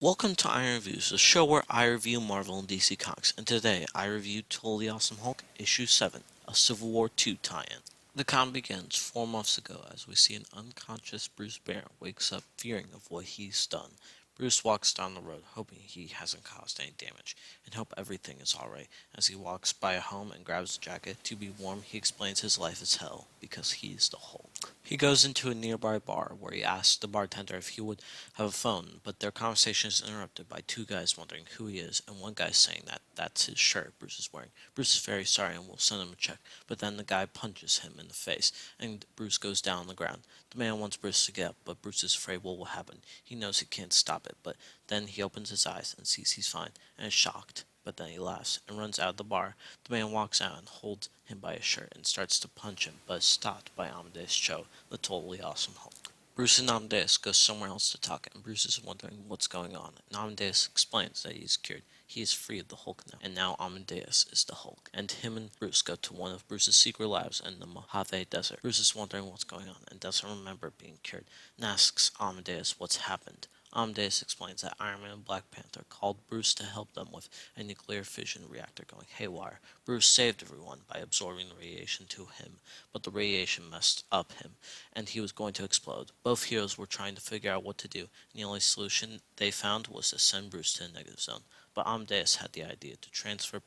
Welcome to I Reviews, the show where I review Marvel and DC Comics, and today I review Totally Awesome Hulk Issue 7, a Civil War II tie-in. The comic begins 4 months ago as we see an unconscious Bruce Banner wakes up fearing of what he's done. Bruce walks down the road hoping he hasn't caused any damage and hope everything is alright. As he walks by a home and grabs a jacket to be warm, he explains his life is hell because he's the Hulk. He goes into a nearby bar where he asks the bartender if he would have a phone, but their conversation is interrupted by two guys wondering who he is, and one guy saying that that's his shirt Bruce is wearing. Bruce is very sorry and will send him a check, but then the guy punches him in the face, and Bruce goes down on the ground. The man wants Bruce to get up, but Bruce is afraid what will happen. He knows he can't stop it, but then he opens his eyes and sees he's fine, and is shocked. But then he laughs and runs out of the bar. The man walks out and holds him by his shirt and starts to punch him, but is stopped by Amadeus Cho, the totally awesome Hulk. Bruce and Amadeus go somewhere else to talk, and Bruce is wondering what's going on. And Amadeus explains that he's cured. He is free of the Hulk now, and now Amadeus is the Hulk. And him and Bruce go to one of Bruce's secret labs in the Mojave Desert. Bruce is wondering what's going on and doesn't remember being cured, and asks Amadeus what's happened. Amadeus explains that Iron Man and Black Panther called Bruce to help them with a nuclear fission reactor going haywire. Bruce saved everyone by absorbing the radiation to him, but the radiation messed up him, and he was going to explode. Both heroes were trying to figure out what to do, and the only solution they found was to send Bruce to the negative zone. But Amadeus had the idea to transfer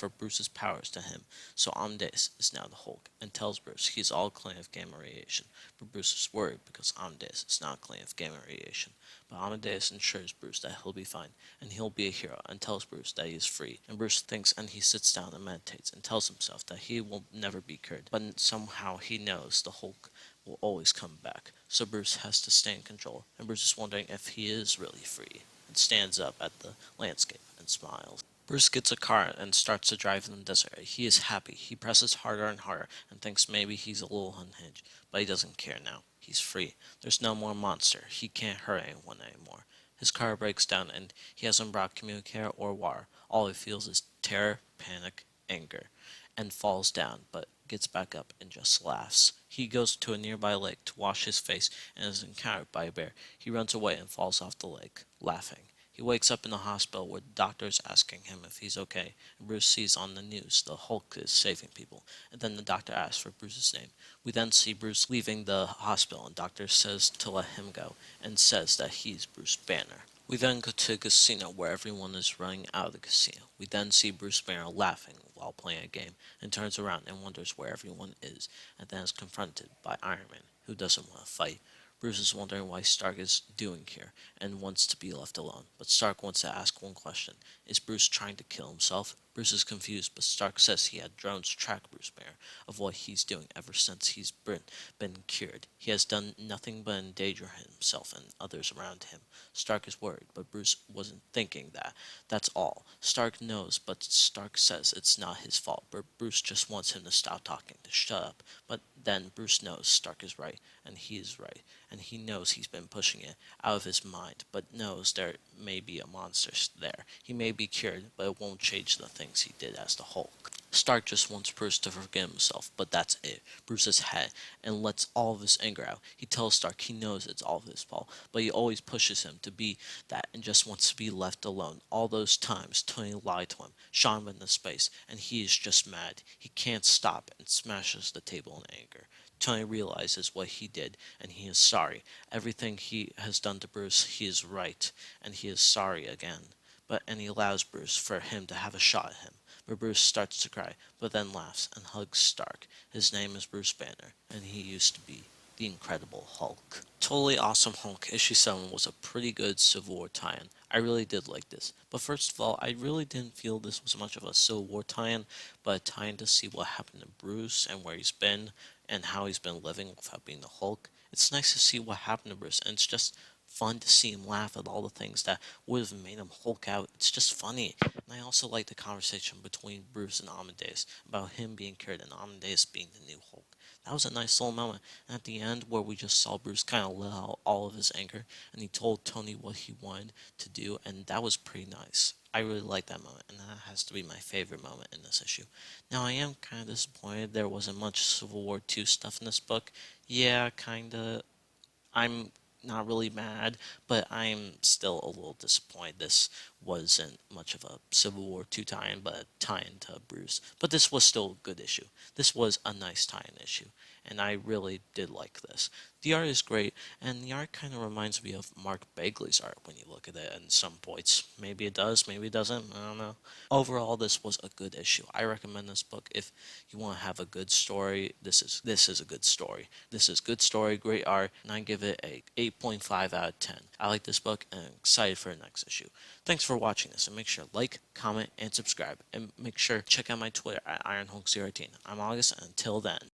Bruce's powers to him, so Amadeus is now the Hulk, and tells Bruce he's all clean of gamma radiation. But Bruce is worried because Amadeus is not clean of gamma radiation. But Amadeus assures Bruce that he'll be fine, and he'll be a hero, and tells Bruce that he is free. And Bruce thinks, and he sits down and meditates, and tells himself that he will never be cured. But somehow he knows the Hulk will always come back, so Bruce has to stay in control, and Bruce is wondering if he is really free, and stands up at the landscape and smiles. Bruce gets a car and starts to drive in the desert. He is happy. He presses harder and harder and thinks maybe he's a little unhinged, but he doesn't care now. He's free. There's no more monster. He can't hurt anyone anymore. His car breaks down and he hasn't brought communicator or water. All he feels is terror, panic, anger, and falls down, but gets back up and just laughs. He goes to a nearby lake to wash his face and is encountered by a bear. He runs away and falls off the lake, laughing. He wakes up in the hospital where the doctor is asking him if he's okay, and Bruce sees on the news the Hulk is saving people, and then the doctor asks for Bruce's name. We then see Bruce leaving the hospital, and the doctor says to let him go, and says that he's Bruce Banner. We then go to a casino where everyone is running out of the casino. We then see Bruce Banner laughing while playing a game, and turns around and wonders where everyone is, and then is confronted by Iron Man, who doesn't want to fight. Bruce is wondering why Stark is doing here, and wants to be left alone, but Stark wants to ask one question. Is Bruce trying to kill himself? Bruce is confused, but Stark says he had drones track Bruce Banner of what he's doing ever since he's been cured. He has done nothing but endanger himself and others around him. Stark is worried, but Bruce wasn't thinking that. That's all. Stark knows, but Stark says it's not his fault, but Bruce just wants him to stop talking, to shut up. But then Bruce knows Stark is right, and he is right, and he knows he's been pushing it out of his mind, but knows there may be a monster there. He may be cured, but it won't change the things he did as the Hulk. Stark just wants Bruce to forgive himself, but that's it. Bruce's head, and lets all of his anger out. He tells Stark he knows it's all his fault, but he always pushes him to be that and just wants to be left alone. All those times Tony lied to him, shot him into space, and he is just mad. He can't stop and smashes the table in anger. Tony realizes what he did, and he is sorry. Everything he has done to Bruce, he is right, and he is sorry again. And he allows Bruce for him to have a shot at him. But Bruce starts to cry, but then laughs and hugs Stark. His name is Bruce Banner, and he used to be the Incredible Hulk. Totally Awesome Hulk issue 7 was a pretty good Civil War tie-in. I really did like this. But first of all, I really didn't feel this was much of a Civil War tie-in, but a tie-in to see what happened to Bruce and where he's been and how he's been living without being the Hulk. It's nice to see what happened to Bruce, and it's just fun to see him laugh at all the things that would have made him Hulk out. It's just funny. And I also like the conversation between Bruce and Amadeus about him being cured and Amadeus being the new Hulk. That was a nice little moment. And at the end, where we just saw Bruce kind of let out all of his anger, and he told Tony what he wanted to do, and that was pretty nice. I really like that moment, and that has to be my favorite moment in this issue. Now, I am kind of disappointed there wasn't much Civil War II stuff in this book. Yeah, kinda. I'm not really mad, but I'm still a little disappointed. This wasn't much of a Civil War 2 tie-in, but a tie-in to Bruce. But this was still a good issue. This was a nice tie-in issue, and I really did like this. The art is great, and the art kind of reminds me of Mark Bagley's art when you look at it in some points. Maybe it does, maybe it doesn't, I don't know. Overall, this was a good issue. I recommend this book if you want to have a good story. This is a good story. This is good story, great art, and I give it a 8.5 out of 10. I like this book and I'm excited for the next issue. Thanks for watching this, and make sure to like, comment, and subscribe, and make sure to check out my Twitter at IronHulk018. I'm August, and until then.